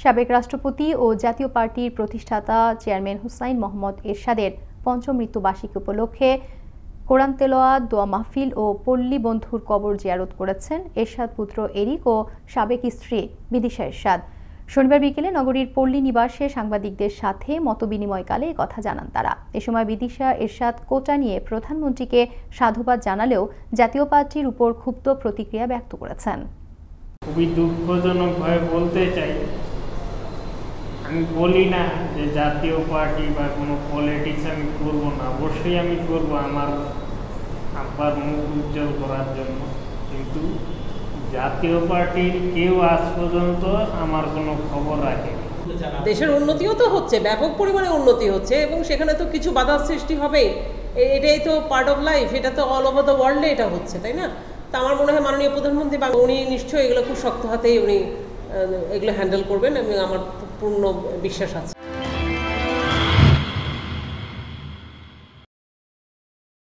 সাবেক রাষ্ট্রপতি ও জাতীয় পার্টির প্রতিষ্ঠাতা চেয়ারম্যান হুসাইন মোহাম্মদ এরশাদের পঞ্চম মৃত্যুবার্ষিকী উপলক্ষে কোরআন তেলাওয়াত, দোয়া মাহফিল ও পল্লী বন্ধুর কবর জিয়ারত করেছেন এরশাদ পুত্র এরিক ও সাবেক স্ত্রী বিদিশা এরশাদ। শনিবার বিকেলে নগরীর পল্লী নিবাসে সাংবাদিকদের সাথে মতবিনিময়কালে কথা জানান তারা। এ সময় বিদিশা এরশাদ কোটা নিয়ে প্রধানমন্ত্রীকে সাধুবাদ জানালেও জাতীয় পার্টির উপর ক্ষুব্ধ প্রতিক্রিয়া ব্যক্ত করেছেন। খুবই দুঃখজনকভাবে বলতে চাই, আমি বলি না যে জাতীয় পার্টি বা কোনো পলিটিক্স আমি করব না, অবশ্যই আমি করব আমার আব্বার মুখ উজ্জ্বল করার জন্য, কিন্তু জাতীয় পার্টির কেউ আজ পর্যন্ত আমার কোনো খবর রাখেনি। দেশের উন্নতিও তো হচ্ছে, ব্যাপক পরিমাণে উন্নতি হচ্ছে এবং সেখানে তো কিছু বাধার সৃষ্টি হবে, এটাই তো পার্ট অফ লাইফ, এটা তো অল ওভার দ্য ওয়ার্ল্ডে এটা হচ্ছে, তাই না? তা আমার মনে হয় মাননীয় প্রধানমন্ত্রী বা উনি নিশ্চয়ই এগুলো খুব শক্ত হাতেই উনি এগুলো হ্যান্ডেল করবেন এবং আমার পূর্ণ বিশ্বাস আছে।